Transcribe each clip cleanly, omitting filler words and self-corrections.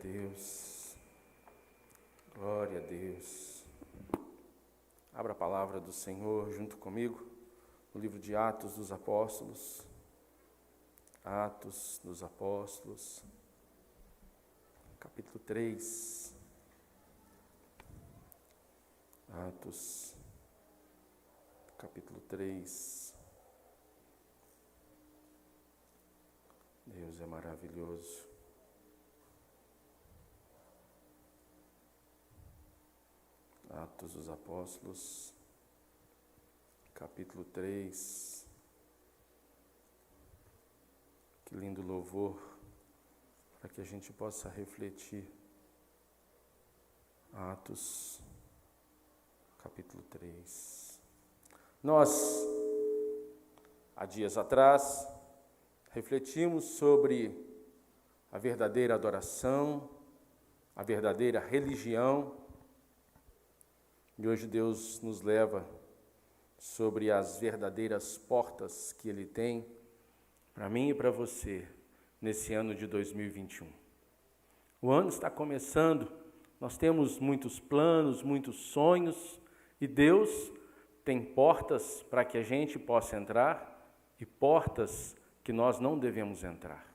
Deus, glória a Deus. Abra a palavra do Senhor junto comigo, no livro de Atos dos Apóstolos. Atos dos Apóstolos, capítulo 3. Atos, capítulo 3. Deus é maravilhoso. Atos dos Apóstolos, capítulo 3. Que lindo louvor, para que a gente possa refletir. Atos, capítulo 3. Nós, há dias atrás, refletimos sobre a verdadeira adoração, a verdadeira religião, e hoje Deus nos leva sobre as verdadeiras portas que Ele tem para mim e para você nesse ano de 2021. O ano está começando, nós temos muitos planos, muitos sonhos, e Deus tem portas para que a gente possa entrar e portas que nós não devemos entrar.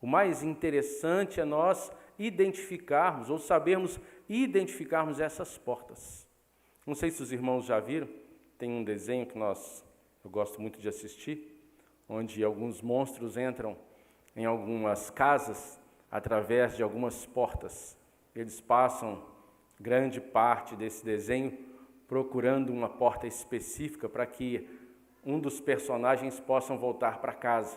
O mais interessante é nós identificarmos ou sabermos identificarmos essas portas. Não sei se os irmãos já viram, tem um desenho que eu gosto muito de assistir, onde alguns monstros entram em algumas casas através de algumas portas. Eles passam grande parte desse desenho procurando uma porta específica para que um dos personagens possam voltar para casa.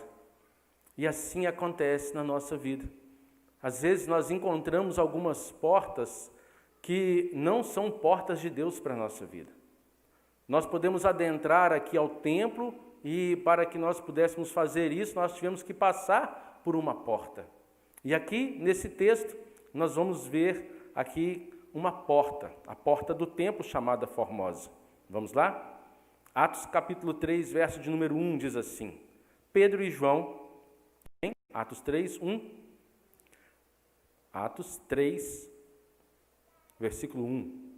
E assim acontece na nossa vida. Às vezes nós encontramos algumas portas que não são portas de Deus para a nossa vida. Nós podemos adentrar aqui ao templo e para que nós pudéssemos fazer isso, nós tivemos que passar por uma porta. E aqui, nesse texto, nós vamos ver aqui uma porta, a porta do templo chamada Formosa. Vamos lá? Atos capítulo 3, verso de número 1 diz assim: Pedro e João, em Atos 3, 1. Atos 3, versículo 1.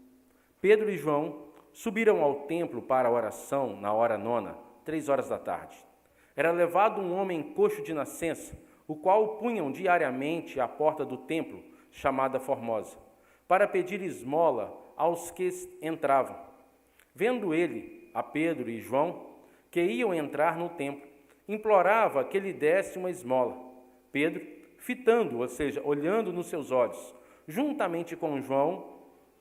Pedro e João subiram ao templo para a oração na hora 9, 3 da tarde. Era levado um homem coxo de nascença, o qual punham diariamente à porta do templo, chamada Formosa, para pedir esmola aos que entravam. Vendo ele a Pedro e João, que iam entrar no templo, implorava que lhe desse uma esmola. Pedro, fitando, ou seja, olhando nos seus olhos, juntamente com João,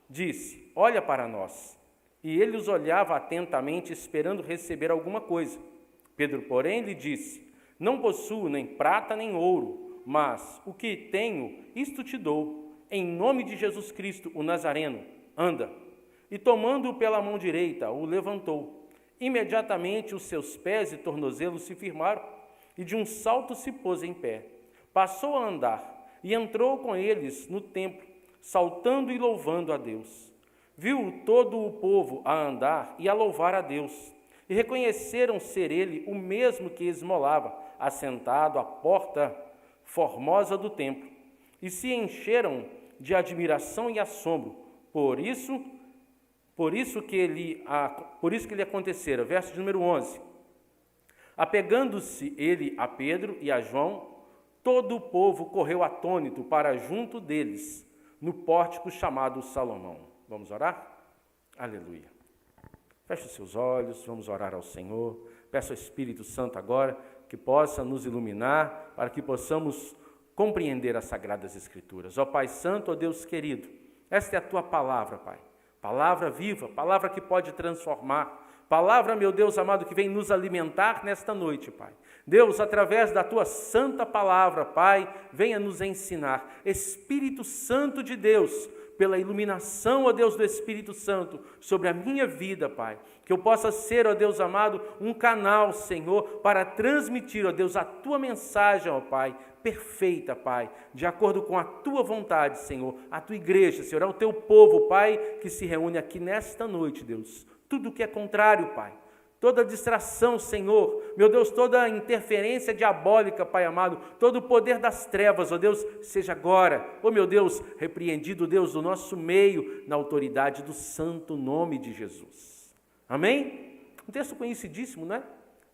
disse: olha para nós. E ele os olhava atentamente, esperando receber alguma coisa. Pedro, porém, lhe disse: não possuo nem prata nem ouro, mas o que tenho, isto te dou. Em nome de Jesus Cristo, o Nazareno, anda. E tomando-o pela mão direita, o levantou. Imediatamente os seus pés e tornozelos se firmaram, e de um salto se pôs em pé. Passou a andar, e entrou com eles no templo, saltando e louvando a Deus. Viu todo o povo a andar e a louvar a Deus, e reconheceram ser ele o mesmo que esmolava, assentado à porta formosa do templo, e se encheram de admiração e assombro. Por isso que lhe acontecera. Verso de número 11. Apegando-se ele a Pedro e a João, todo o povo correu atônito para junto deles, no pórtico chamado Salomão. Vamos orar? Aleluia. Feche os seus olhos, vamos orar ao Senhor. Peço ao Espírito Santo agora que possa nos iluminar, para que possamos compreender as Sagradas Escrituras. Ó Pai Santo, ó Deus querido, esta é a Tua palavra, Pai. Palavra viva, palavra que pode transformar. Palavra, meu Deus amado, que vem nos alimentar nesta noite, Pai. Deus, através da Tua santa palavra, Pai, venha nos ensinar. Espírito Santo de Deus, pela iluminação, ó Deus, do Espírito Santo, sobre a minha vida, Pai. Que eu possa ser, ó Deus amado, um canal, Senhor, para transmitir, ó Deus, a Tua mensagem, ó Pai, perfeita, Pai, de acordo com a Tua vontade, Senhor, a Tua igreja, Senhor, ao Teu povo, Pai, que se reúne aqui nesta noite, Deus. Tudo que é contrário, Pai, toda distração, Senhor, meu Deus, toda interferência diabólica, Pai amado, todo o poder das trevas, ó Deus, seja agora, ó meu Deus, repreendido, Deus, do nosso meio, na autoridade do santo nome de Jesus. Amém? Um texto conhecidíssimo, né?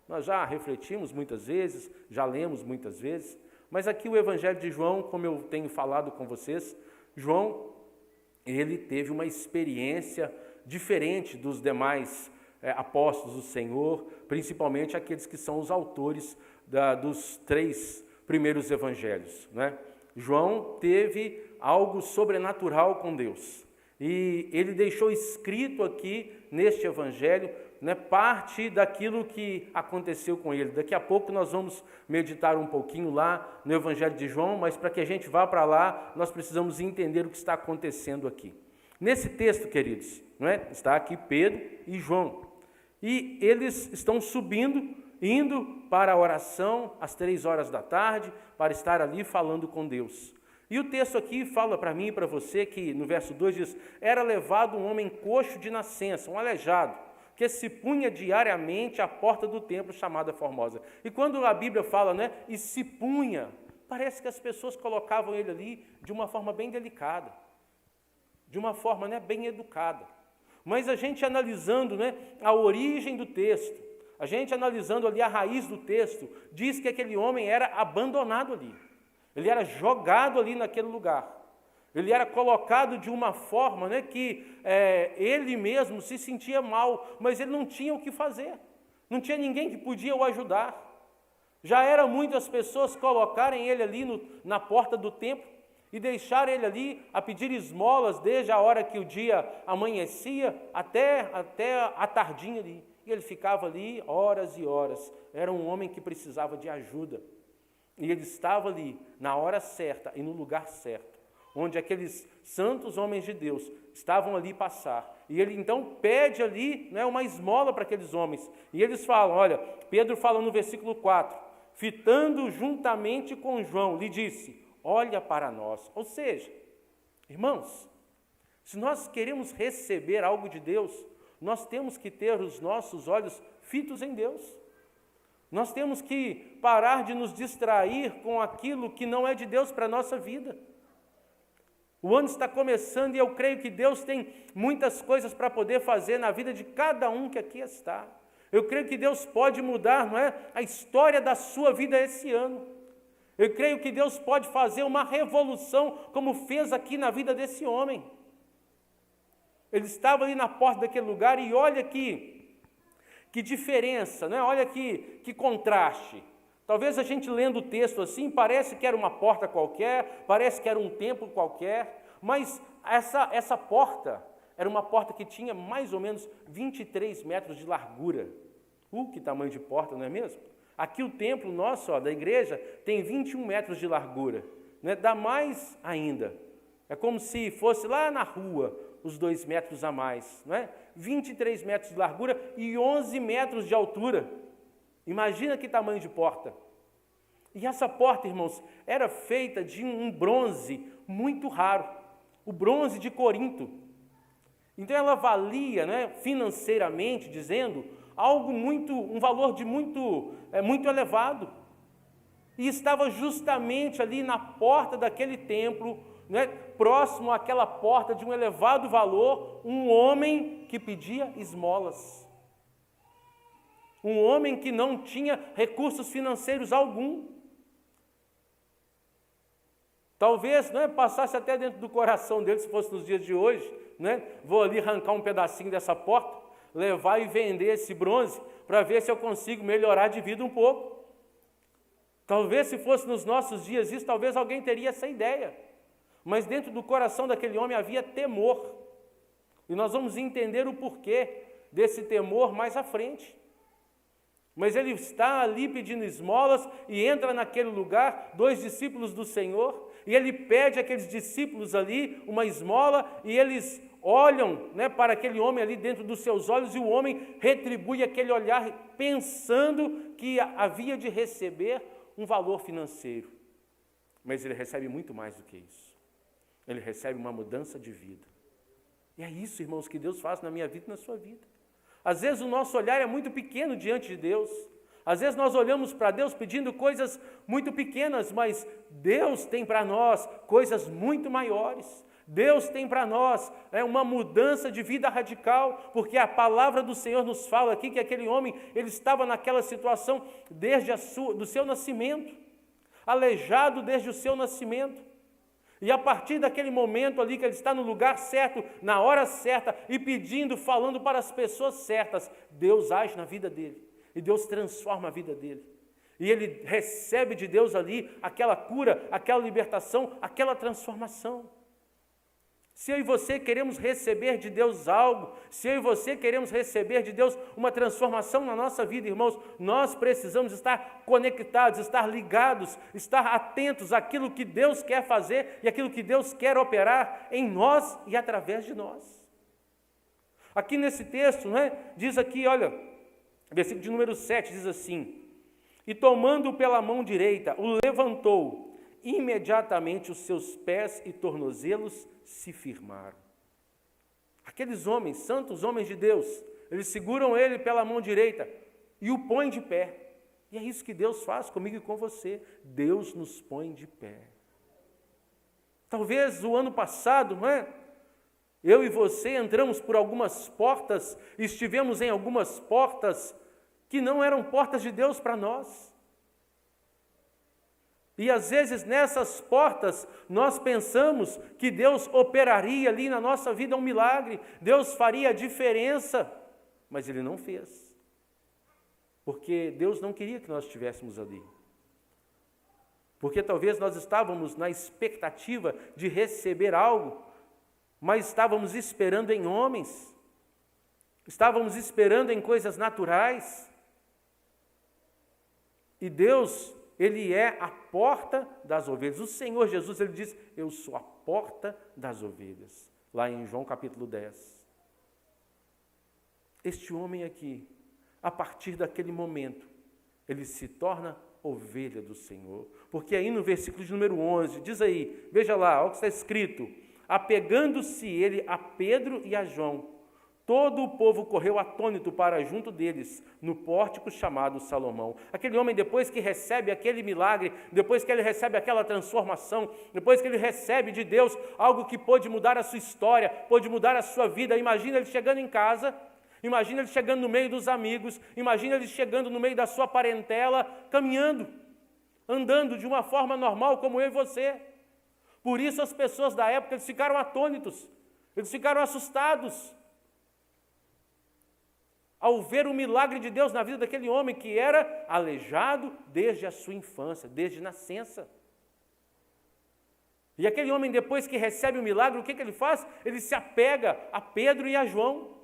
Nós já refletimos muitas vezes, já lemos muitas vezes, mas aqui o Evangelho de João, como eu tenho falado com vocês, João, ele teve uma experiência diferente dos demais apóstolos do Senhor, principalmente aqueles que são os autores dos 3 primeiros evangelhos, né? João teve algo sobrenatural com Deus, e ele deixou escrito aqui neste evangelho, né, parte daquilo que aconteceu com ele. Daqui a pouco nós vamos meditar um pouquinho lá no evangelho de João, mas para que a gente vá para lá, nós precisamos entender o que está acontecendo aqui. Nesse texto, queridos, né, está aqui Pedro e João, e eles estão subindo, indo para a oração às 3 horas da tarde, para estar ali falando com Deus. E o texto aqui fala para mim e para você que no verso 2 diz: era levado um homem coxo de nascença, um aleijado, que se punha diariamente à porta do templo chamada Formosa. E quando a Bíblia fala, né, e se punha, parece que as pessoas colocavam ele ali de uma forma bem delicada, de uma forma, né, bem educada. Mas a gente analisando, né, a origem do texto, a gente analisando ali a raiz do texto, diz que aquele homem era abandonado ali. Ele era jogado ali naquele lugar. Ele era colocado de uma forma, né, que ele mesmo se sentia mal, mas ele não tinha o que fazer. Não tinha ninguém que podia o ajudar. Já era muitas pessoas colocarem ele ali na porta do templo e deixar ele ali a pedir esmolas desde a hora que o dia amanhecia até a tardinha ali. E ele ficava ali horas e horas. Era um homem que precisava de ajuda. E ele estava ali na hora certa e no lugar certo, onde aqueles santos homens de Deus estavam ali passar. E ele então pede ali, né, uma esmola para aqueles homens. E eles falam, olha, Pedro fala no versículo 4, fitando juntamente com João, lhe disse, olha para nós. Ou seja, irmãos, se nós queremos receber algo de Deus, nós temos que ter os nossos olhos fitos em Deus. Nós temos que parar de nos distrair com aquilo que não é de Deus para a nossa vida. O ano está começando e eu creio que Deus tem muitas coisas para poder fazer na vida de cada um que aqui está. Eu creio que Deus pode mudar, não é, a história da sua vida esse ano. Eu creio que Deus pode fazer uma revolução, como fez aqui na vida desse homem. Ele estava ali na porta daquele lugar e olha que diferença, né? Olha que contraste. Talvez a gente lendo o texto assim, parece que era uma porta qualquer, parece que era um templo qualquer, mas essa porta era uma porta que tinha mais ou menos 23 metros de largura. Que tamanho de porta, não é mesmo? Aqui o templo nosso, da igreja, tem 21 metros de largura, né? Dá mais ainda. É como se fosse lá na rua, os 2 metros a mais, não é? 23 metros de largura e 11 metros de altura. Imagina que tamanho de porta. E essa porta, irmãos, era feita de um bronze muito raro, o bronze de Corinto. Então ela valia, né, financeiramente dizendo, um valor de muito elevado. E estava justamente ali na porta daquele templo, né, próximo àquela porta de um elevado valor, um homem que pedia esmolas. Um homem que não tinha recursos financeiros algum. Talvez, né, passasse até dentro do coração dele, se fosse nos dias de hoje, né, vou ali arrancar um pedacinho dessa porta, levar e vender esse bronze, para ver se eu consigo melhorar de vida um pouco. Talvez se fosse nos nossos dias isso, talvez alguém teria essa ideia. Mas dentro do coração daquele homem havia temor. E nós vamos entender o porquê desse temor mais à frente. Mas ele está ali pedindo esmolas e entra naquele lugar, 2 discípulos do Senhor, e ele pede àqueles discípulos ali uma esmola, e eles olham, né, para aquele homem ali dentro dos seus olhos, e o homem retribui aquele olhar pensando que havia de receber um valor financeiro. Mas ele recebe muito mais do que isso. Ele recebe uma mudança de vida. E é isso, irmãos, que Deus faz na minha vida e na sua vida. Às vezes o nosso olhar é muito pequeno diante de Deus. Às vezes nós olhamos para Deus pedindo coisas muito pequenas, mas Deus tem para nós coisas muito maiores. Deus tem para nós uma mudança de vida radical, porque a palavra do Senhor nos fala aqui que aquele homem, ele estava naquela situação desde do seu nascimento, aleijado desde o seu nascimento. E a partir daquele momento ali que ele está no lugar certo, na hora certa, e pedindo, falando para as pessoas certas, Deus age na vida dele. E Deus transforma a vida dele. E ele recebe de Deus ali aquela cura, aquela libertação, aquela transformação. Se eu e você queremos receber de Deus algo, se eu e você queremos receber de Deus uma transformação na nossa vida, irmãos, nós precisamos estar conectados, estar ligados, estar atentos àquilo que Deus quer fazer e àquilo que Deus quer operar em nós e através de nós. Aqui nesse texto, diz aqui, olha, versículo de número 7 diz assim: e tomando-o pela mão direita, o levantou. Imediatamente os seus pés e tornozelos se firmaram. Aqueles homens, santos homens de Deus, eles seguram ele pela mão direita e o põem de pé. E é isso que Deus faz comigo e com você. Deus nos põe de pé. Talvez o ano passado, eu e você entramos por algumas portas, e estivemos em algumas portas que não eram portas de Deus para nós. E às vezes nessas portas nós pensamos que Deus operaria ali na nossa vida um milagre, Deus faria a diferença, mas Ele não fez. Porque Deus não queria que nós estivéssemos ali. Porque talvez nós estávamos na expectativa de receber algo, mas estávamos esperando em homens, estávamos esperando em coisas naturais. E Deus, Ele é a porta das ovelhas. O Senhor Jesus, Ele diz: eu sou a porta das ovelhas. Lá em João capítulo 10. Este homem aqui, a partir daquele momento, ele se torna ovelha do Senhor. Porque aí no versículo de número 11, diz aí, veja lá, olha o que está escrito: apegando-se ele a Pedro e a João, todo o povo correu atônito para junto deles, no pórtico chamado Salomão. Aquele homem, depois que recebe aquele milagre, depois que ele recebe aquela transformação, depois que ele recebe de Deus algo que pôde mudar a sua história, pôde mudar a sua vida, imagina ele chegando em casa, imagina ele chegando no meio dos amigos, imagina ele chegando no meio da sua parentela, caminhando, andando de uma forma normal como eu e você. Por isso as pessoas da época, eles ficaram atônitos, eles ficaram assustados ao ver o milagre de Deus na vida daquele homem que era aleijado desde a sua infância, desde nascença. E aquele homem, depois que recebe o milagre, o que ele faz? Ele se apega a Pedro e a João.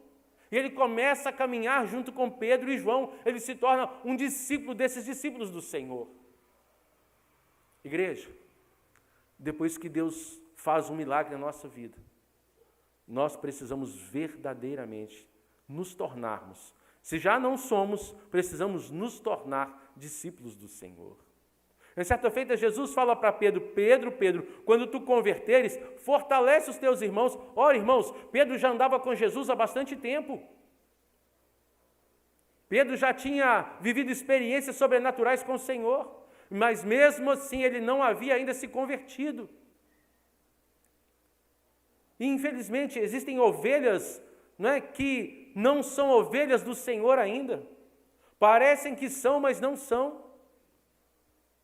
E ele começa a caminhar junto com Pedro e João. Ele se torna um discípulo desses discípulos do Senhor. Igreja, depois que Deus faz um milagre na nossa vida, nós precisamos verdadeiramente nos tornarmos. Se já não somos, precisamos nos tornar discípulos do Senhor. Em certa feita, Jesus fala para Pedro: Pedro, quando tu converteres, fortalece os teus irmãos. Ora, irmãos, Pedro já andava com Jesus há bastante tempo. Pedro já tinha vivido experiências sobrenaturais com o Senhor, mas mesmo assim ele não havia ainda se convertido. E infelizmente existem ovelhas, que não são ovelhas do Senhor ainda. Parecem que são, mas não são.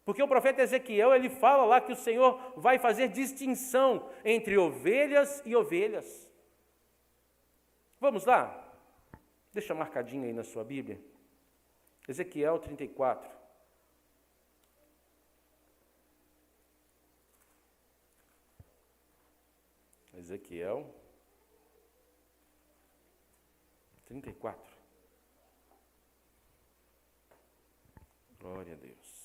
Porque o profeta Ezequiel, ele fala lá que o Senhor vai fazer distinção entre ovelhas e ovelhas. Vamos lá? Deixa marcadinho aí na sua Bíblia. Ezequiel 34. Ezequiel 34. Glória a Deus.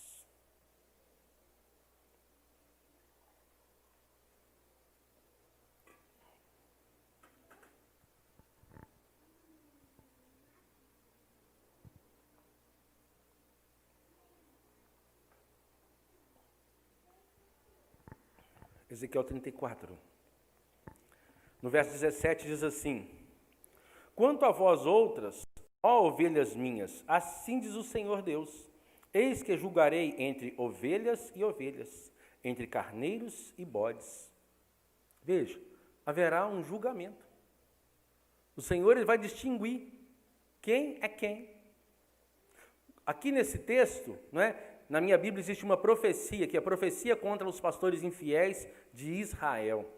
Ezequiel 34. No verso 17 diz assim: quanto a vós outras, Ó ovelhas minhas, assim diz o Senhor Deus, eis que julgarei entre ovelhas e ovelhas, entre carneiros e bodes. Veja, haverá um julgamento. O Senhor ele vai distinguir quem é quem. Aqui nesse texto, não é? Na minha Bíblia existe uma profecia, que é a profecia contra os pastores infiéis de Israel.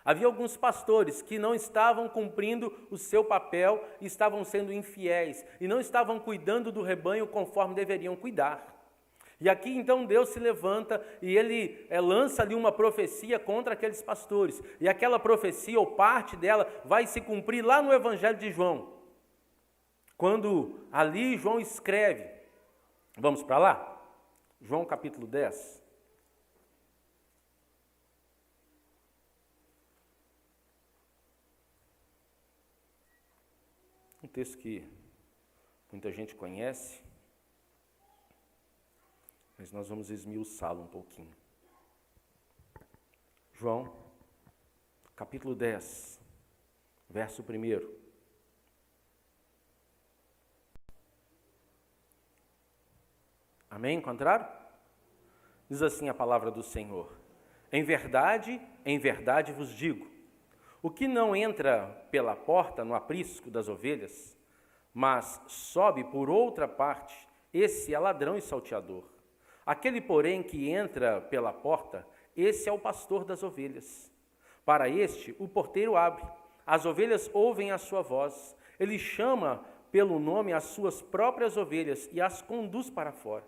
Havia alguns pastores que não estavam cumprindo o seu papel e estavam sendo infiéis, e não estavam cuidando do rebanho conforme deveriam cuidar. E aqui então Deus se levanta e ele lança ali uma profecia contra aqueles pastores. E aquela profecia, ou parte dela, vai se cumprir lá no Evangelho de João. Quando ali João escreve, vamos para lá? João capítulo 10. Um texto que muita gente conhece, mas nós vamos esmiuçá-lo um pouquinho. João, capítulo 10, verso 1. Amém? Encontraram? Diz assim a palavra do Senhor: em verdade vos digo, o que não entra pela porta no aprisco das ovelhas, mas sobe por outra parte, esse é ladrão e salteador. Aquele, porém, que entra pela porta, esse é o pastor das ovelhas. Para este, o porteiro abre, as ovelhas ouvem a sua voz, ele chama pelo nome as suas próprias ovelhas e as conduz para fora.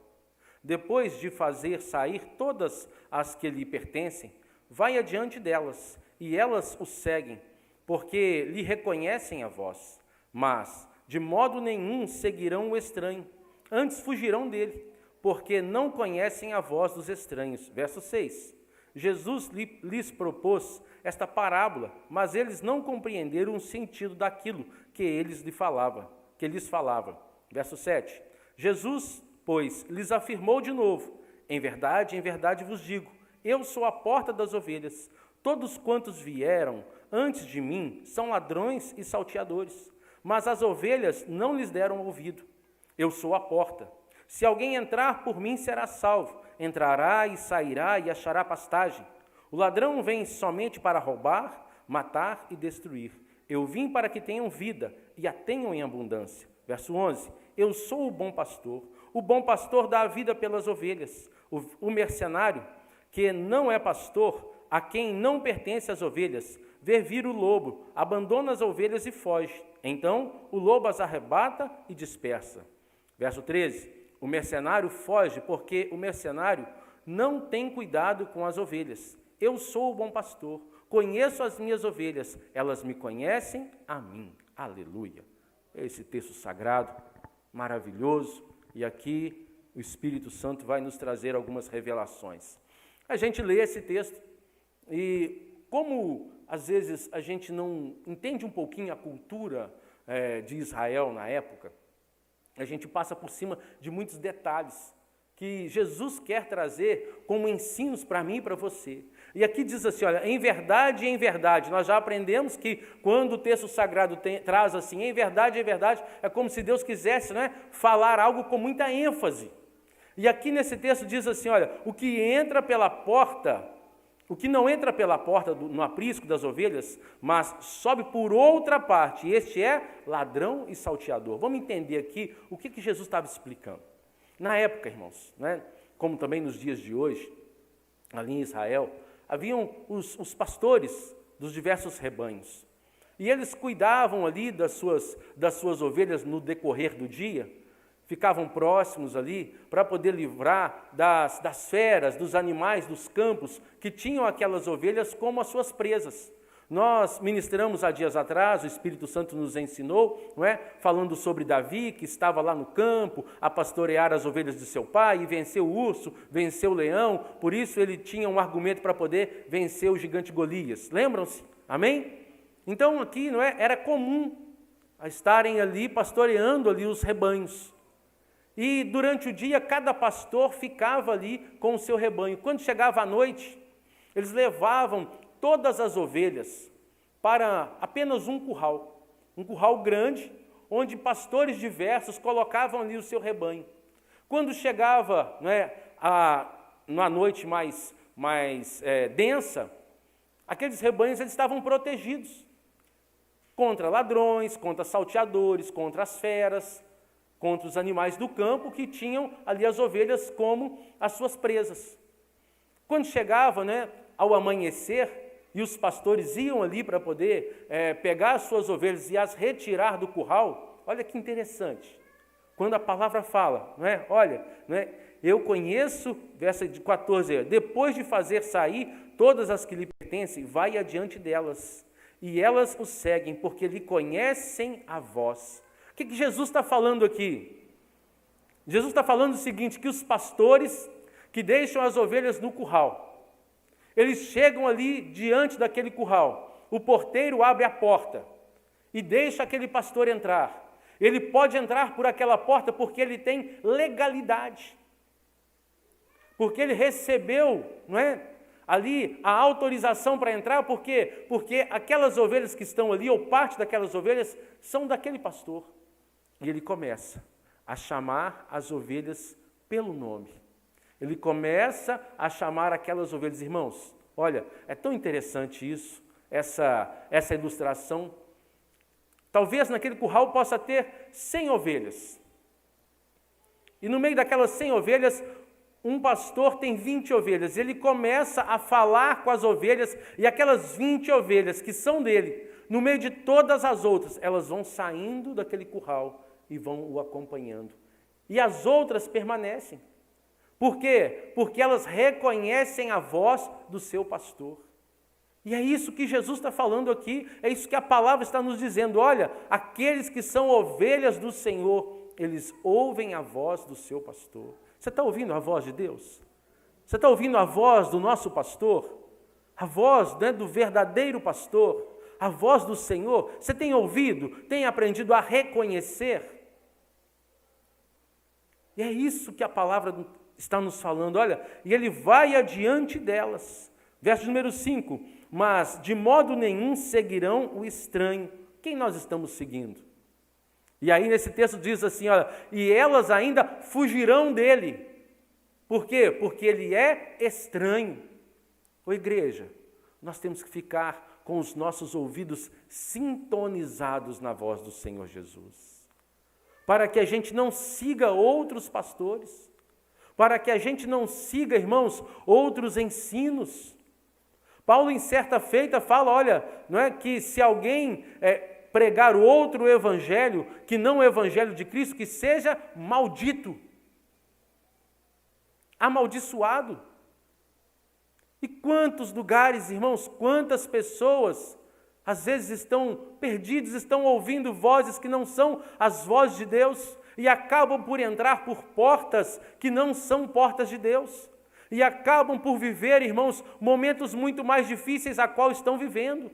Depois de fazer sair todas as que lhe pertencem, vai adiante delas, e elas o seguem, porque lhe reconhecem a voz. Mas, de modo nenhum, seguirão o estranho, antes fugirão dele, porque não conhecem a voz dos estranhos. Verso 6. Jesus lhes propôs esta parábola, mas eles não compreenderam o sentido daquilo que lhes falava. Verso 7. Jesus, pois, lhes afirmou de novo: em verdade vos digo, eu sou a porta das ovelhas. Todos quantos vieram antes de mim são ladrões e salteadores, mas as ovelhas não lhes deram ouvido. Eu sou a porta. Se alguém entrar por mim, será salvo. Entrará e sairá e achará pastagem. O ladrão vem somente para roubar, matar e destruir. Eu vim para que tenham vida e a tenham em abundância. Verso 11. Eu sou o bom pastor. O bom pastor dá a vida pelas ovelhas. O mercenário, que não é pastor, a quem não pertence as ovelhas, vê vir o lobo, abandona as ovelhas e foge. Então o lobo as arrebata e dispersa. Verso 13. O mercenário foge porque o mercenário não tem cuidado com as ovelhas. Eu sou o bom pastor, conheço as minhas ovelhas, elas me conhecem a mim. Aleluia. Esse texto sagrado, maravilhoso, e aqui o Espírito Santo vai nos trazer algumas revelações. A gente lê esse texto e como às vezes a gente não entende um pouquinho a cultura de Israel na época, a gente passa por cima de muitos detalhes que Jesus quer trazer como ensinos para mim e para você. E aqui diz assim, olha, em verdade, nós já aprendemos que quando o texto sagrado traz assim, em verdade, é como se Deus quisesse, né, falar algo com muita ênfase. E aqui nesse texto diz assim, olha, o que não entra pela porta no aprisco das ovelhas, mas sobe por outra parte, este é ladrão e salteador. Vamos entender aqui o que Jesus estava explicando. Na época, irmãos, né, como também nos dias de hoje, ali em Israel, haviam os pastores dos diversos rebanhos. E eles cuidavam ali das suas ovelhas no decorrer do dia, ficavam próximos ali para poder livrar das feras, dos animais dos campos que tinham aquelas ovelhas como as suas presas. Nós ministramos há dias atrás, o Espírito Santo nos ensinou, não é? Falando sobre Davi, que estava lá no campo a pastorear as ovelhas de seu pai e venceu o urso, venceu o leão, por isso ele tinha um argumento para poder vencer o gigante Golias. Lembram-se? Amém? Então aqui, não é? Era comum estarem ali pastoreando ali os rebanhos. E durante o dia, cada pastor ficava ali com o seu rebanho. Quando chegava a noite, eles levavam todas as ovelhas para apenas um curral grande, onde pastores diversos colocavam ali o seu rebanho. Quando chegava, na noite mais densa, aqueles rebanhos eles estavam protegidos contra ladrões, contra salteadores, contra as feras, contra os animais do campo que tinham ali as ovelhas como as suas presas. Quando chegava, ao amanhecer, e os pastores iam ali para poder pegar as suas ovelhas e as retirar do curral, olha que interessante. Quando a palavra fala, eu conheço, verso 14, depois de fazer sair todas as que lhe pertencem, vai adiante delas, e elas o seguem, porque lhe conhecem a voz. O que Jesus está falando aqui? Jesus está falando o seguinte, que os pastores que deixam as ovelhas no curral, eles chegam ali diante daquele curral, o porteiro abre a porta e deixa aquele pastor entrar. Ele pode entrar por aquela porta porque ele tem legalidade, porque ele recebeu, ali a autorização para entrar, porque aquelas ovelhas que estão ali, ou parte daquelas ovelhas, são daquele pastor. E ele começa a chamar as ovelhas pelo nome. Ele começa a chamar aquelas ovelhas. Irmãos, olha, é tão interessante isso, essa ilustração. Talvez naquele curral possa ter 100 ovelhas. E no meio daquelas 100 ovelhas, um pastor tem 20 ovelhas. Ele começa a falar com as ovelhas, e aquelas 20 ovelhas que são dele, no meio de todas as outras, elas vão saindo daquele curral e vão o acompanhando. E as outras permanecem. Por quê? Porque elas reconhecem a voz do seu pastor. E é isso que Jesus está falando aqui, é isso que a palavra está nos dizendo. Olha, aqueles que são ovelhas do Senhor, eles ouvem a voz do seu pastor. Você está ouvindo a voz de Deus? Você está ouvindo a voz do nosso pastor? A voz do verdadeiro pastor? A voz do Senhor? Você tem ouvido? Tem aprendido a reconhecer? E é isso que a palavra está nos falando, olha, e ele vai adiante delas. Verso número 5, mas de modo nenhum seguirão o estranho. Quem nós estamos seguindo? E aí nesse texto diz assim, olha, e elas ainda fugirão dele. Por quê? Porque ele é estranho. Ô igreja, nós temos que ficar com os nossos ouvidos sintonizados na voz do Senhor Jesus, para que a gente não siga outros pastores, para que a gente não siga, irmãos, outros ensinos. Paulo, em certa feita, fala, olha, que se alguém pregar outro evangelho, que não o evangelho de Cristo, que seja maldito, amaldiçoado. E quantos lugares, irmãos, quantas pessoas, às vezes estão perdidos, estão ouvindo vozes que não são as vozes de Deus, e acabam por entrar por portas que não são portas de Deus, e acabam por viver, irmãos, momentos muito mais difíceis a qual estão vivendo.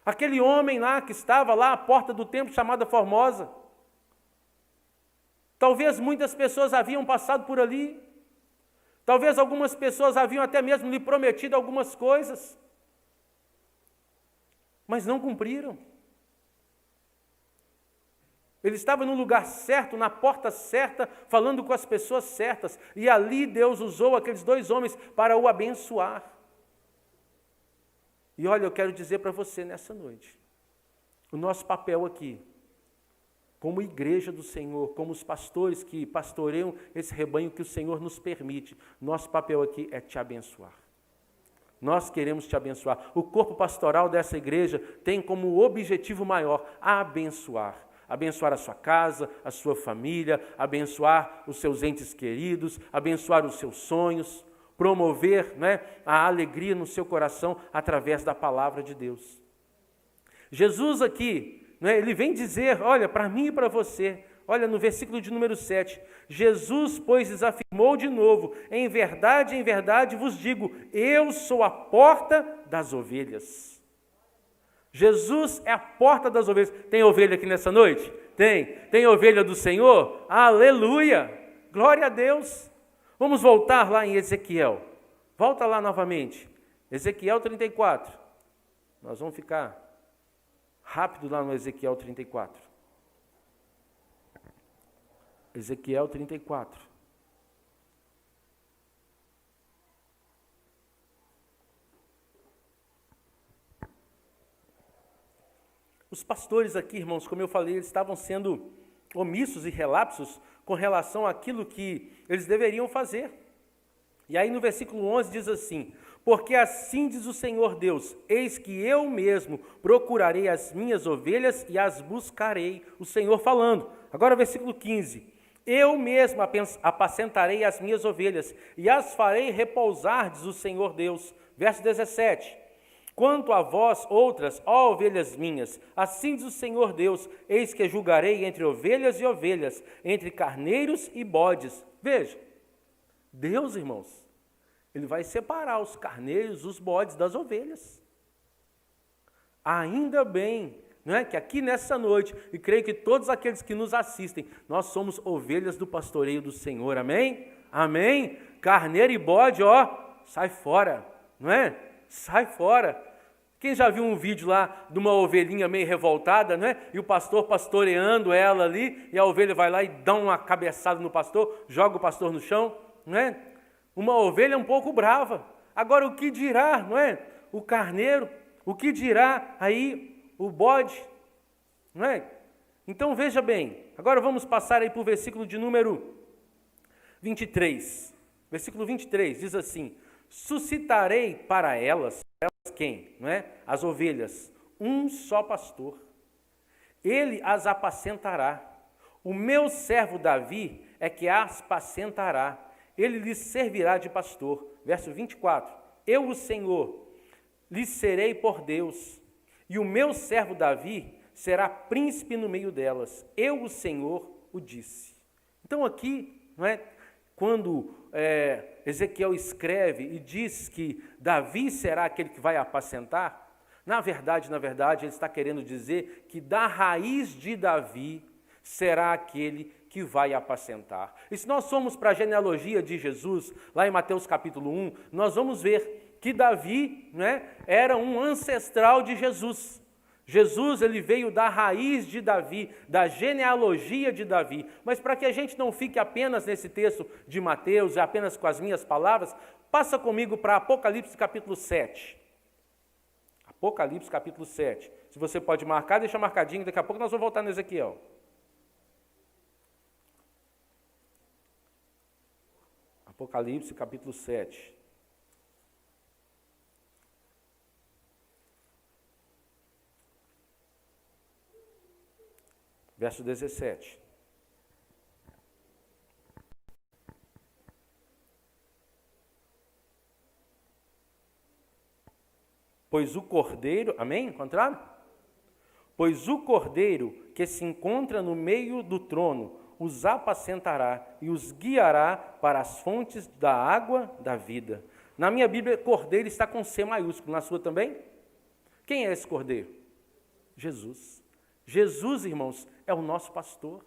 Aquele homem lá que estava lá à porta do templo chamada Formosa, talvez muitas pessoas haviam passado por ali, talvez algumas pessoas haviam até mesmo lhe prometido algumas coisas, mas não cumpriram. Ele estava no lugar certo, na porta certa, falando com as pessoas certas. E ali Deus usou aqueles 2 homens para o abençoar. E olha, eu quero dizer para você nessa noite, o nosso papel aqui, como igreja do Senhor, como os pastores que pastoreiam esse rebanho que o Senhor nos permite, nosso papel aqui é te abençoar. Nós queremos te abençoar. O corpo pastoral dessa igreja tem como objetivo maior abençoar. Abençoar a sua casa, a sua família, abençoar os seus entes queridos, abençoar os seus sonhos, promover a alegria no seu coração através da palavra de Deus. Jesus aqui, ele vem dizer, olha, para mim e para você, olha no versículo de número 7, Jesus, pois, lhes afirmou de novo, em verdade vos digo, eu sou a porta das ovelhas. Jesus é a porta das ovelhas. Tem ovelha aqui nessa noite? Tem ovelha do Senhor? Aleluia! Glória a Deus! Vamos voltar lá em Ezequiel. Volta lá novamente. Ezequiel 34. Nós vamos ficar rápido lá no Ezequiel 34. Ezequiel 34. Os pastores aqui, irmãos, como eu falei, eles estavam sendo omissos e relapsos com relação àquilo que eles deveriam fazer. E aí no versículo 11 diz assim: porque assim diz o Senhor Deus, eis que eu mesmo procurarei as minhas ovelhas e as buscarei. O Senhor falando. Agora versículo 15: eu mesmo apacentarei as minhas ovelhas e as farei repousar, diz o Senhor Deus. Verso 17: quanto a vós, outras, ó ovelhas minhas, assim diz o Senhor Deus, eis que julgarei entre ovelhas e ovelhas, entre carneiros e bodes. Veja, Deus, irmãos, Ele vai separar os carneiros, os bodes das ovelhas. Ainda bem, não é, que aqui nessa noite, e creio que todos aqueles que nos assistem, nós somos ovelhas do pastoreio do Senhor, amém? Amém? Carneiro e bode, ó, sai fora, não é? Sai fora. Quem já viu um vídeo lá de uma ovelhinha meio revoltada, não é? E o pastor pastoreando ela ali, e a ovelha vai lá e dá uma cabeçada no pastor, joga o pastor no chão, não é? Uma ovelha um pouco brava. Agora o que dirá, não é? O carneiro, o que dirá aí o bode, não é? Então veja bem, agora vamos passar aí para o versículo de número 23. Versículo 23 diz assim: suscitarei para elas quem? Não é? As ovelhas, um só pastor. Ele as apacentará. O meu servo Davi é que as apacentará. Ele lhes servirá de pastor. Verso 24. Eu, o Senhor, lhes serei por Deus, e o meu servo Davi será príncipe no meio delas. Eu, o Senhor, o disse. Então aqui, não é? Quando Ezequiel escreve e diz que Davi será aquele que vai apacentar, na verdade, ele está querendo dizer que da raiz de Davi será aquele que vai apacentar. E se nós formos para a genealogia de Jesus, lá em Mateus capítulo 1, nós vamos ver que Davi, né, era um ancestral de Jesus. Jesus, ele veio da raiz de Davi, da genealogia de Davi. Mas para que a gente não fique apenas nesse texto de Mateus, apenas com as minhas palavras, passa comigo para Apocalipse capítulo 7. Apocalipse capítulo 7. Se você pode marcar, deixa marcadinho, daqui a pouco nós vamos voltar no Ezequiel. Apocalipse capítulo 7. Verso 17. Pois o cordeiro, amém? Encontraram? Pois o cordeiro que se encontra no meio do trono os apacentará e os guiará para as fontes da água da vida. Na minha Bíblia, cordeiro está com C maiúsculo, na sua também? Quem é esse cordeiro? Jesus. Jesus, irmãos, é o nosso pastor.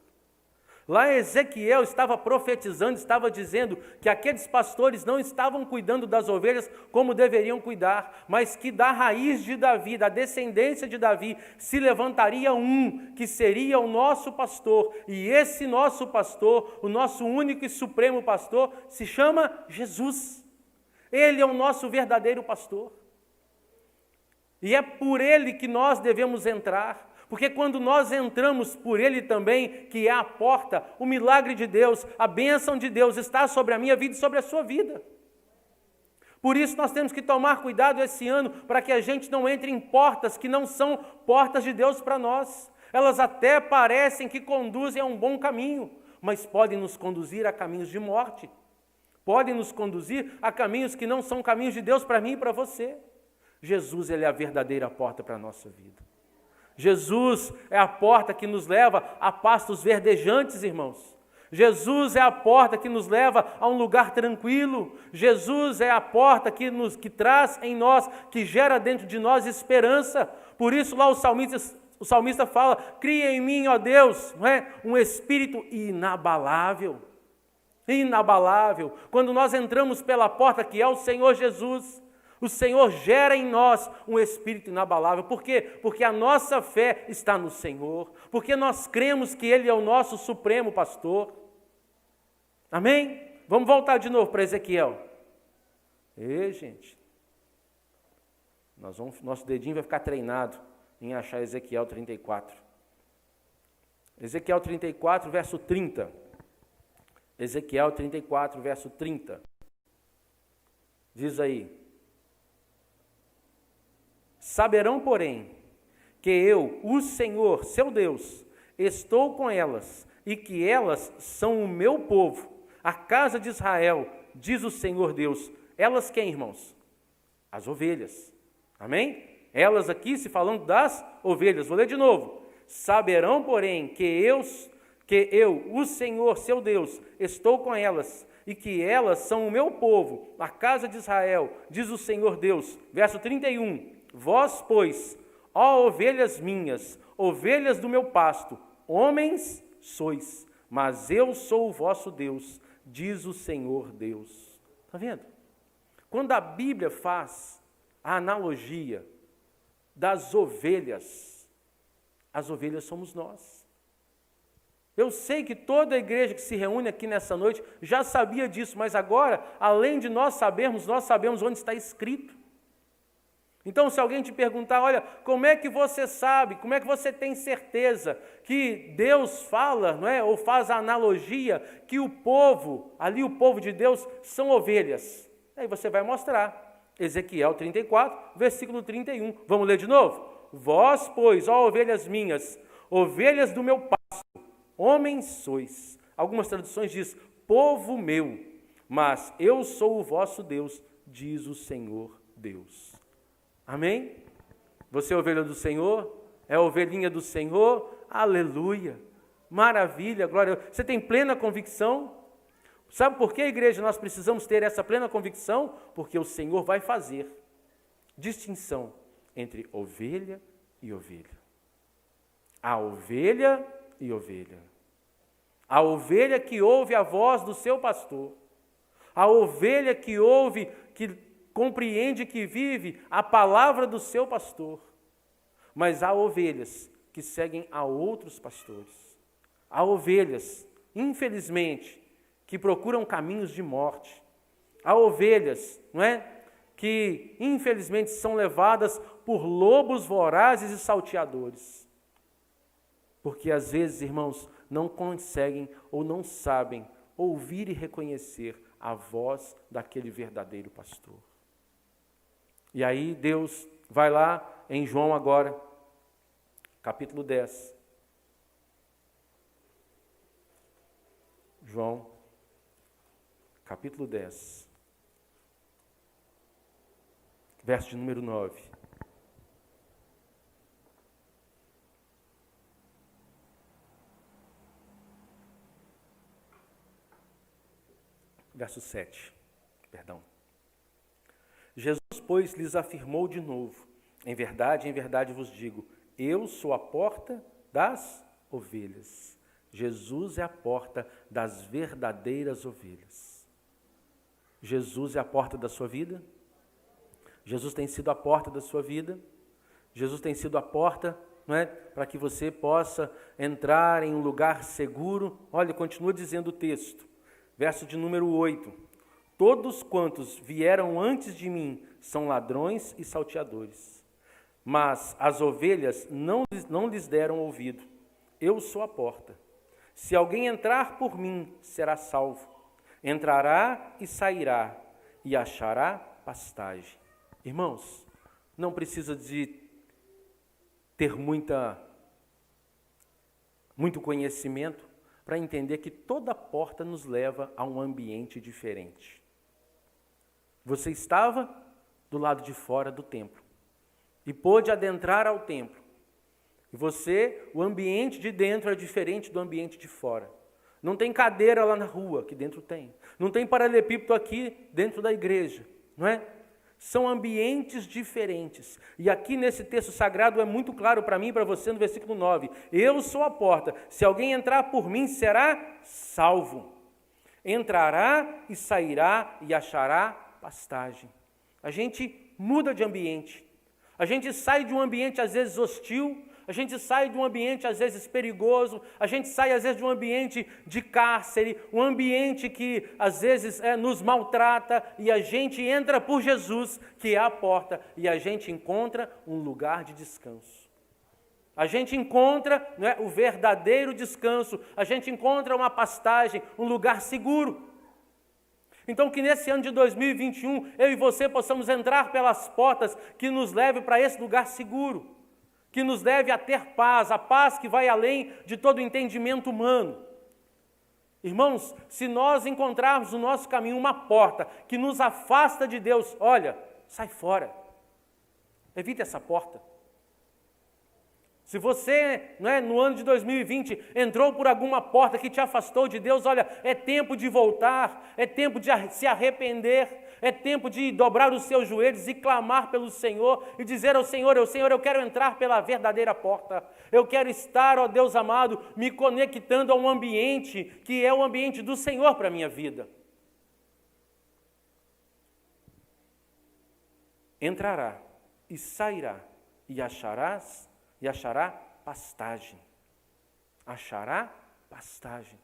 Lá Ezequiel estava profetizando, estava dizendo que aqueles pastores não estavam cuidando das ovelhas como deveriam cuidar, mas que da raiz de Davi, da descendência de Davi, se levantaria um que seria o nosso pastor. E esse nosso pastor, o nosso único e supremo pastor, se chama Jesus. Ele é o nosso verdadeiro pastor. E é por ele que nós devemos entrar. Porque quando nós entramos por Ele também, que é a porta, o milagre de Deus, a bênção de Deus está sobre a minha vida e sobre a sua vida. Por isso nós temos que tomar cuidado esse ano, para que a gente não entre em portas que não são portas de Deus para nós. Elas até parecem que conduzem a um bom caminho, mas podem nos conduzir a caminhos de morte. Podem nos conduzir a caminhos que não são caminhos de Deus para mim e para você. Jesus, Ele é a verdadeira porta para a nossa vida. Jesus é a porta que nos leva a pastos verdejantes, irmãos. Jesus é a porta que nos leva a um lugar tranquilo. Jesus é a porta que traz em nós, que gera dentro de nós esperança. Por isso lá o salmista fala: cria em mim, ó Deus, não é? Um espírito inabalável. Inabalável. Quando nós entramos pela porta que é o Senhor Jesus, O Senhor gera em nós um espírito inabalável. Por quê? Porque a nossa fé está no Senhor. Porque nós cremos que Ele é o nosso supremo pastor. Amém? Vamos voltar de novo para Ezequiel. Gente, nosso dedinho vai ficar treinado em achar Ezequiel 34. Ezequiel 34, verso 30. Ezequiel 34, verso 30. Diz aí: saberão, porém, que eu, o Senhor, seu Deus, estou com elas, e que elas são o meu povo, a casa de Israel, diz o Senhor Deus. Elas quem, irmãos? As ovelhas. Amém? Elas aqui se falando das ovelhas. Vou ler de novo. Saberão, porém, que eu, o Senhor, seu Deus, estou com elas, e que elas são o meu povo, a casa de Israel, diz o Senhor Deus. Verso 31. Vós, pois, ó ovelhas minhas, ovelhas do meu pasto, homens sois, mas eu sou o vosso Deus, diz o Senhor Deus. Está vendo? Quando a Bíblia faz a analogia das ovelhas, as ovelhas somos nós. Eu sei que toda a igreja que se reúne aqui nessa noite já sabia disso, mas agora, além de nós sabemos onde está escrito. Então, se alguém te perguntar, olha, como é que você sabe, como é que você tem certeza que Deus fala, não é, ou faz a analogia que o povo, ali o povo de Deus, são ovelhas? Aí você vai mostrar. Ezequiel 34, versículo 31. Vamos ler de novo? Vós, pois, ó ovelhas minhas, ovelhas do meu pasto, homens sois. Algumas traduções diz, povo meu, mas eu sou o vosso Deus, diz o Senhor Deus. Amém? Você é ovelha do Senhor? É ovelhinha do Senhor? Aleluia! Maravilha, glória. Você tem plena convicção? Sabe por que, igreja, nós precisamos ter essa plena convicção? Porque o Senhor vai fazer distinção entre ovelha e ovelha. A ovelha e ovelha. A ovelha que ouve a voz do seu pastor. A ovelha que ouve, que compreende, que vive a palavra do seu pastor. Mas há ovelhas que seguem a outros pastores. Há ovelhas, infelizmente, que procuram caminhos de morte. Há ovelhas, não é? Que infelizmente são levadas por lobos vorazes e salteadores. Porque às vezes, irmãos, não conseguem ou não sabem ouvir e reconhecer a voz daquele verdadeiro pastor. E aí Deus vai lá em João agora, capítulo 10. João, capítulo 10, verso de número 9. Verso 7, perdão. Jesus, pois, lhes afirmou de novo, em verdade vos digo, eu sou a porta das ovelhas. Jesus é a porta das verdadeiras ovelhas. Jesus é a porta da sua vida. Jesus tem sido a porta da sua vida. Jesus tem sido a porta, não é, para que você possa entrar em um lugar seguro. Olha, continua dizendo o texto, verso de número 8. Todos quantos vieram antes de mim são ladrões e salteadores, mas as ovelhas não lhes deram ouvido. Eu sou a porta. Se alguém entrar por mim, será salvo. Entrará e sairá, e achará pastagem. Irmãos, não precisa de ter muito conhecimento para entender que toda porta nos leva a um ambiente diferente. Você estava do lado de fora do templo e pôde adentrar ao templo. E o ambiente de dentro é diferente do ambiente de fora. Não tem cadeira lá na rua, que dentro tem. Não tem paralelepípedo aqui dentro da igreja, não é? São ambientes diferentes. E aqui nesse texto sagrado é muito claro para mim e para você no versículo 9. Eu sou a porta. Se alguém entrar por mim, será salvo. Entrará e sairá e achará pastagem. A gente muda de ambiente. A gente sai de um ambiente às vezes hostil, a gente sai de um ambiente às vezes perigoso, a gente sai às vezes de um ambiente de cárcere, um ambiente que às vezes nos maltrata, e a gente entra por Jesus, que é a porta, e a gente encontra um lugar de descanso. A gente encontra o verdadeiro descanso, a gente encontra uma pastagem, um lugar seguro. Então que nesse ano de 2021, eu e você possamos entrar pelas portas que nos leve para esse lugar seguro, que nos leve a ter paz, a paz que vai além de todo entendimento humano. Irmãos, se nós encontrarmos no nosso caminho uma porta que nos afasta de Deus, olha, sai fora, evite essa porta. Se você, no ano de 2020, entrou por alguma porta que te afastou de Deus, olha, é tempo de voltar, é tempo de se arrepender, é tempo de dobrar os seus joelhos e clamar pelo Senhor e dizer ao Senhor, eu quero entrar pela verdadeira porta, eu quero estar, ó Deus amado, me conectando a um ambiente que é o ambiente do Senhor para a minha vida. Entrará e sairá e achará pastagem. Achará pastagem.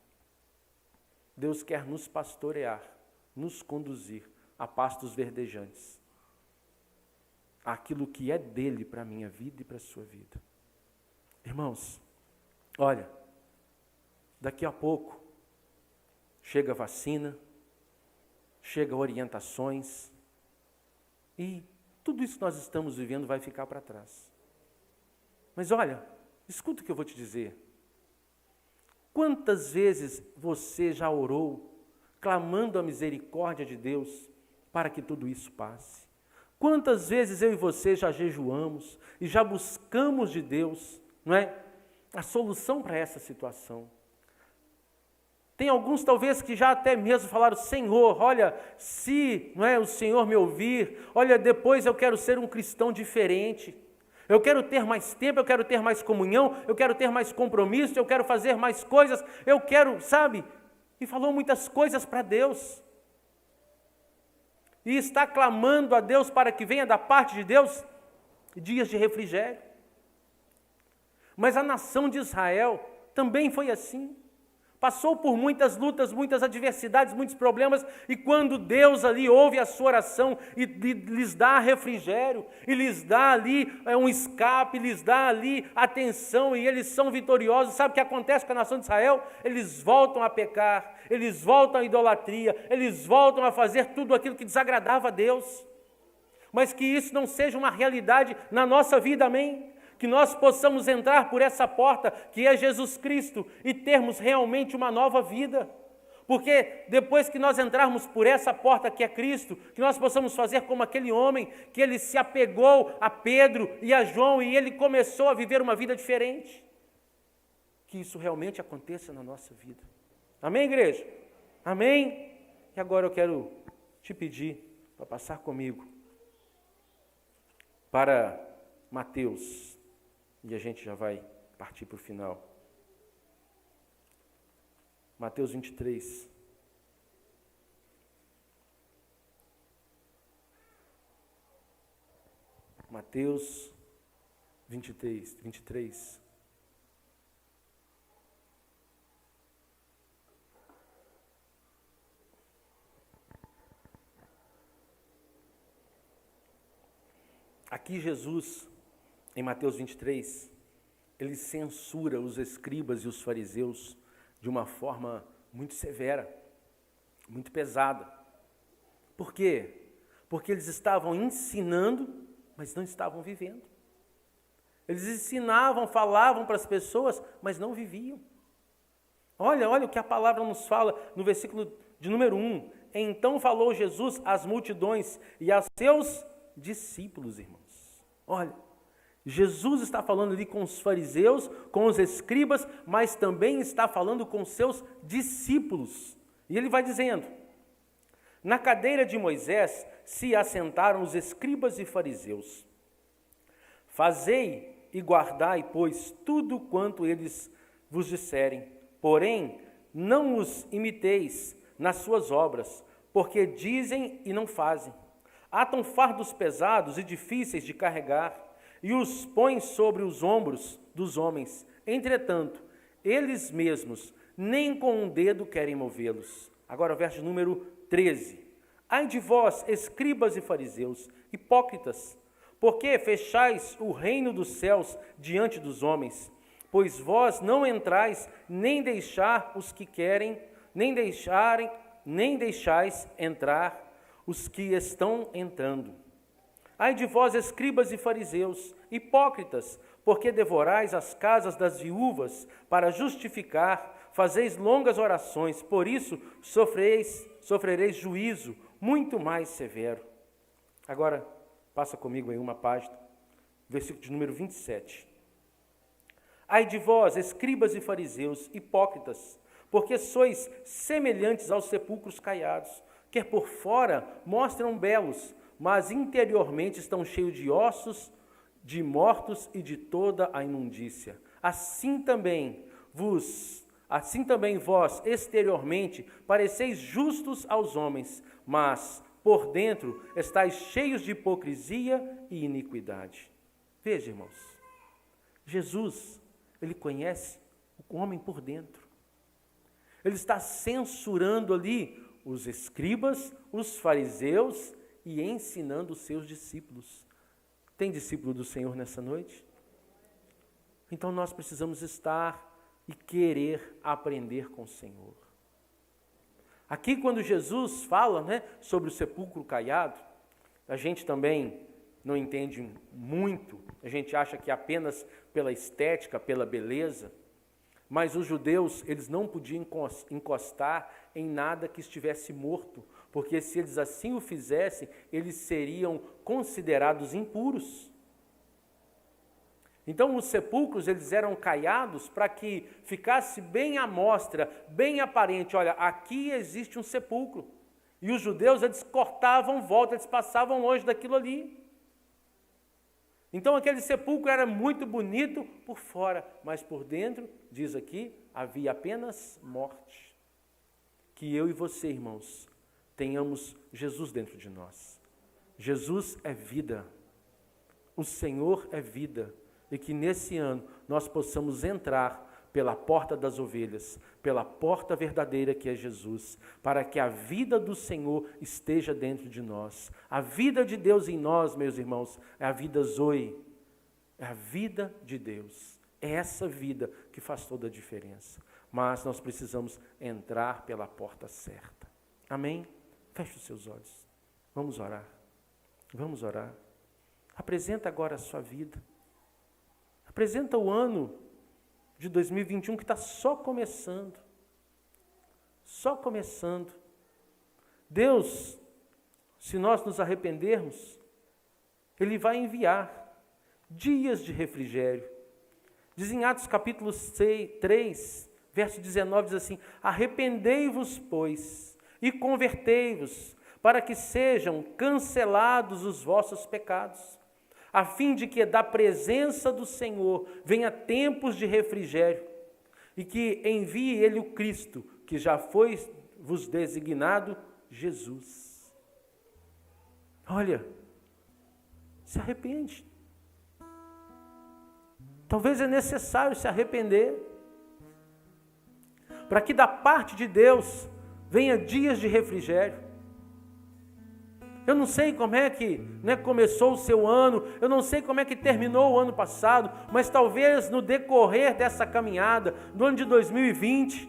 Deus quer nos pastorear, nos conduzir a pastos verdejantes. Aquilo que é dele para a minha vida e para a sua vida. Irmãos, olha, daqui a pouco chega a vacina, chega orientações, e tudo isso que nós estamos vivendo vai ficar para trás. Mas olha, escuta o que eu vou te dizer. Quantas vezes você já orou, clamando a misericórdia de Deus, para que tudo isso passe? Quantas vezes eu e você já jejuamos e já buscamos de Deus, a solução para essa situação? Tem alguns talvez que já até mesmo falaram, Senhor, olha, se o Senhor me ouvir, olha, depois eu quero ser um cristão diferente. Eu quero ter mais tempo, eu quero ter mais comunhão, eu quero ter mais compromisso, eu quero fazer mais coisas, eu quero, sabe? E falou muitas coisas para Deus. E está clamando a Deus para que venha da parte de Deus dias de refrigério. Mas a nação de Israel também foi assim. Passou por muitas lutas, muitas adversidades, muitos problemas, e quando Deus ali ouve a sua oração e lhes dá refrigério, e lhes dá ali um escape, lhes dá ali atenção, e eles são vitoriosos, sabe o que acontece com a nação de Israel? Eles voltam a pecar, eles voltam à idolatria, eles voltam a fazer tudo aquilo que desagradava a Deus. Mas que isso não seja uma realidade na nossa vida, amém? Que nós possamos entrar por essa porta, que é Jesus Cristo, e termos realmente uma nova vida. Porque depois que nós entrarmos por essa porta que é Cristo, que nós possamos fazer como aquele homem, que ele se apegou a Pedro e a João, e ele começou a viver uma vida diferente. Que isso realmente aconteça na nossa vida. Amém, igreja? Amém? E agora eu quero te pedir para passar comigo para Mateus. E a gente já vai partir para o final. Mateus 23. Mateus 23. Aqui Jesus, em Mateus 23, ele censura os escribas e os fariseus de uma forma muito severa, muito pesada. Por quê? Porque eles estavam ensinando, mas não estavam vivendo. Eles ensinavam, falavam para as pessoas, mas não viviam. Olha o que a palavra nos fala no versículo de número 1. Então falou Jesus às multidões e aos seus discípulos, irmãos. Olha, Jesus está falando ali com os fariseus, com os escribas, mas também está falando com seus discípulos. E ele vai dizendo: na cadeira de Moisés se assentaram os escribas e fariseus. Fazei e guardai, pois, tudo quanto eles vos disserem. Porém, não os imiteis nas suas obras, porque dizem e não fazem. Atam fardos pesados e difíceis de carregar e os põem sobre os ombros dos homens. Entretanto, eles mesmos nem com um dedo querem movê-los. Agora, verso número 13. Ai de vós, escribas e fariseus, hipócritas, porque fechais o reino dos céus diante dos homens? Pois vós não entrais, nem deixar os que querem, nem deixais entrar os que estão entrando. Ai de vós, escribas e fariseus, hipócritas, porque devorais as casas das viúvas para justificar, fazeis longas orações, por isso sofrereis juízo muito mais severo. Agora, passa comigo aí uma página, versículo de número 27. Ai de vós, escribas e fariseus, hipócritas, porque sois semelhantes aos sepulcros caiados, que por fora mostram belos, mas interiormente estão cheios de ossos, de mortos e de toda a imundícia. Assim também vós, exteriormente, pareceis justos aos homens, mas por dentro estáis cheios de hipocrisia e iniquidade. Veja, irmãos, Jesus, ele conhece o homem por dentro. Ele está censurando ali os escribas, os fariseus e ensinando os seus discípulos. Tem discípulo do Senhor nessa noite? Então nós precisamos estar e querer aprender com o Senhor. Aqui quando Jesus fala, sobre o sepulcro caiado, a gente também não entende muito, a gente acha que é apenas pela estética, pela beleza, mas os judeus, eles não podiam encostar em nada que estivesse morto, porque se eles assim o fizessem, eles seriam considerados impuros. Então os sepulcros, eles eram caiados para que ficasse bem à mostra, bem aparente, olha, aqui existe um sepulcro. E os judeus, eles cortavam volta, eles passavam longe daquilo ali. Então aquele sepulcro era muito bonito por fora, mas por dentro, diz aqui, havia apenas morte. Que eu e você, irmãos, tenhamos Jesus dentro de nós. Jesus é vida. O Senhor é vida. E que nesse ano nós possamos entrar pela porta das ovelhas, pela porta verdadeira que é Jesus, para que a vida do Senhor esteja dentro de nós. A vida de Deus em nós, meus irmãos, é a vida Zoe, é a vida de Deus. É essa vida que faz toda a diferença. Mas nós precisamos entrar pela porta certa. Amém? Feche os seus olhos. Vamos orar. Vamos orar. Apresenta agora a sua vida. Apresenta o ano de 2021 que está só começando. Só começando. Deus, se nós nos arrependermos, Ele vai enviar dias de refrigério. Diz em Atos capítulo 3, verso 19, diz assim: arrependei-vos, pois, e convertei-vos, para que sejam cancelados os vossos pecados, a fim de que da presença do Senhor venha tempos de refrigério, e que envie Ele o Cristo, que já foi vos designado, Jesus. Olha, se arrepende. Talvez é necessário se arrepender, para que da parte de Deus venha dias de refrigério. Eu não sei como é que começou o seu ano, eu não sei como é que terminou o ano passado, mas talvez no decorrer dessa caminhada, do ano de 2020,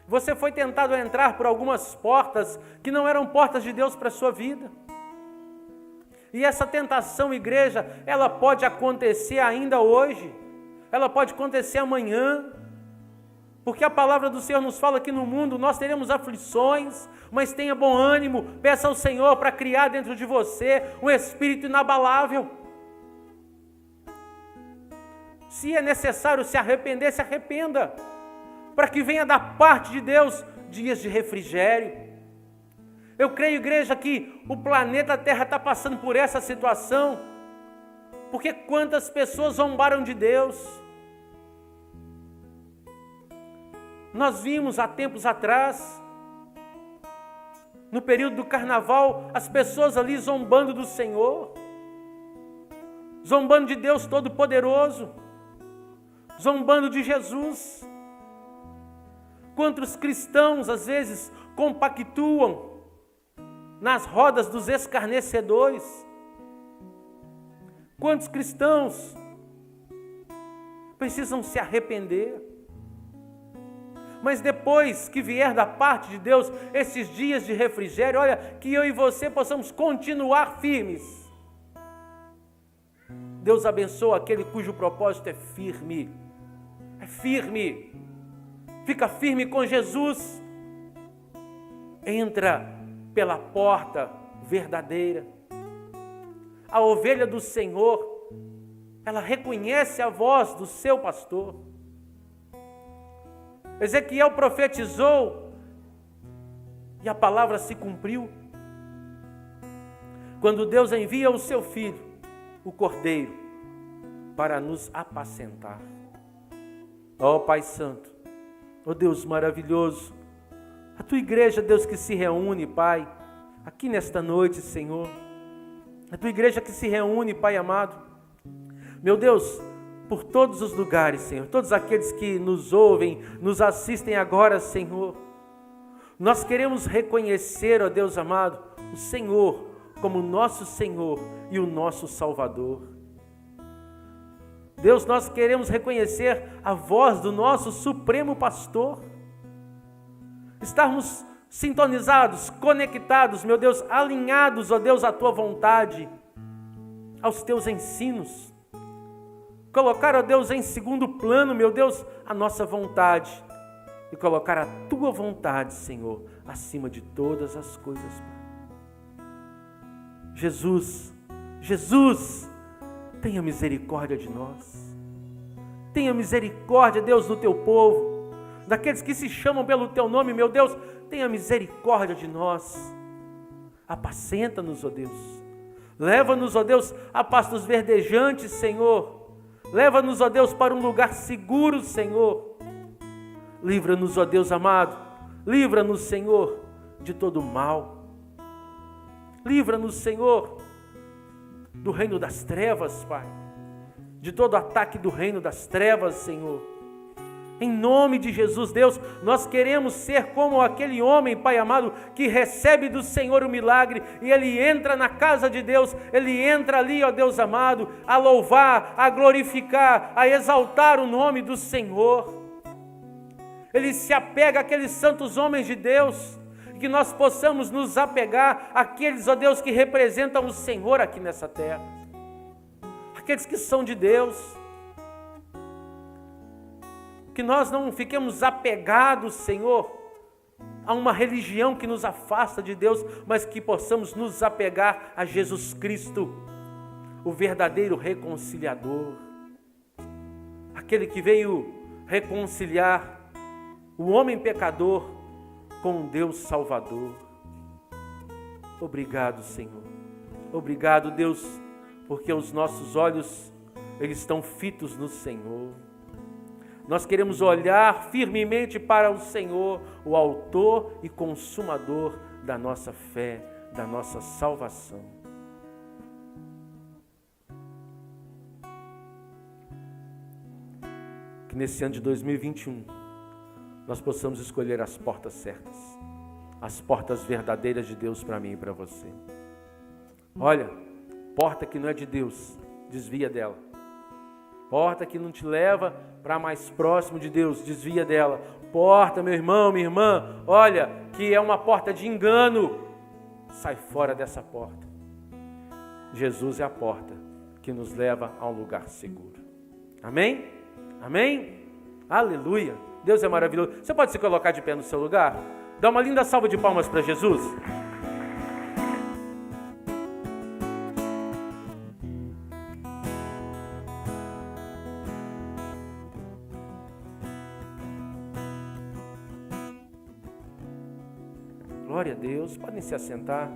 você foi tentado a entrar por algumas portas que não eram portas de Deus para a sua vida. E essa tentação, igreja, ela pode acontecer ainda hoje, ela pode acontecer amanhã, porque a palavra do Senhor nos fala que no mundo nós teremos aflições, mas tenha bom ânimo, peça ao Senhor para criar dentro de você um espírito inabalável. Se é necessário se arrepender, se arrependa, para que venha da parte de Deus dias de refrigério. Eu creio, igreja, que o planeta Terra está passando por essa situação, porque quantas pessoas zombaram de Deus. Nós vimos há tempos atrás No período do carnaval, as pessoas ali zombando do Senhor, zombando de Deus Todo-Poderoso, zombando de Jesus. Quantos cristãos, às vezes, compactuam nas rodas dos escarnecedores? Quantos cristãos precisam se arrepender? Mas depois que vier da parte de Deus esses dias de refrigério, olha, que eu e você possamos continuar firmes. Deus abençoa aquele cujo propósito é firme. É firme. Fica firme com Jesus. Entra pela porta verdadeira. A ovelha do Senhor, ela reconhece a voz do seu pastor. Ezequiel profetizou e a palavra se cumpriu. Quando Deus envia o seu filho, o Cordeiro, para nos apacentar. Ó Pai Santo, ó Deus maravilhoso, a tua igreja, Deus, que se reúne, Pai, aqui nesta noite, Senhor. A tua igreja que se reúne, Pai amado. Meu Deus, por todos os lugares, Senhor, todos aqueles que nos ouvem, nos assistem agora, Senhor. Nós queremos reconhecer, ó Deus amado, o Senhor como nosso Senhor e o nosso Salvador. Deus, nós queremos reconhecer a voz do nosso Supremo Pastor. Estarmos sintonizados, conectados, meu Deus, alinhados, ó Deus, à tua vontade, aos teus ensinos. Colocar, ó Deus, em segundo plano, meu Deus, a nossa vontade. E colocar a tua vontade, Senhor, acima de todas as coisas, Pai. Jesus, Jesus, tenha misericórdia de nós. Tenha misericórdia, Deus, do teu povo, daqueles que se chamam pelo teu nome, meu Deus, tenha misericórdia de nós. Apacenta-nos, ó Deus. Leva-nos, ó Deus, a pastos verdejantes, Senhor. Leva-nos, ó Deus, para um lugar seguro, Senhor. Livra-nos, ó Deus amado. Livra-nos, Senhor, de todo mal. Livra-nos, Senhor, do reino das trevas, Pai. De todo ataque do reino das trevas, Senhor. Em nome de Jesus, Deus, nós queremos ser como aquele homem, Pai amado, que recebe do Senhor o milagre e ele entra na casa de Deus, ele entra ali, ó Deus amado, a louvar, a glorificar, a exaltar o nome do Senhor. Ele se apega àqueles santos homens de Deus, que nós possamos nos apegar àqueles, ó Deus, que representam o Senhor aqui nessa terra. Aqueles que são de Deus. Que nós não fiquemos apegados, Senhor, a uma religião que nos afasta de Deus, mas que possamos nos apegar a Jesus Cristo, o verdadeiro reconciliador, aquele que veio reconciliar o homem pecador com o Deus Salvador. Obrigado, Senhor. Obrigado, Deus, porque os nossos olhos, eles estão fitos no Senhor. Nós queremos olhar firmemente para o Senhor, o autor e consumador da nossa fé, da nossa salvação. Que nesse ano de 2021, nós possamos escolher as portas certas, as portas verdadeiras de Deus para mim e para você. Olha, porta que não é de Deus, desvia dela. Porta que não te leva para mais próximo de Deus, desvia dela. Porta, meu irmão, minha irmã, olha, que é uma porta de engano, sai fora dessa porta. Jesus é a porta que nos leva a um lugar seguro. Amém? Amém? Aleluia! Deus é maravilhoso. Você pode se colocar de pé no seu lugar? Dá uma linda salva de palmas para Jesus. Glória a Deus, podem se assentar.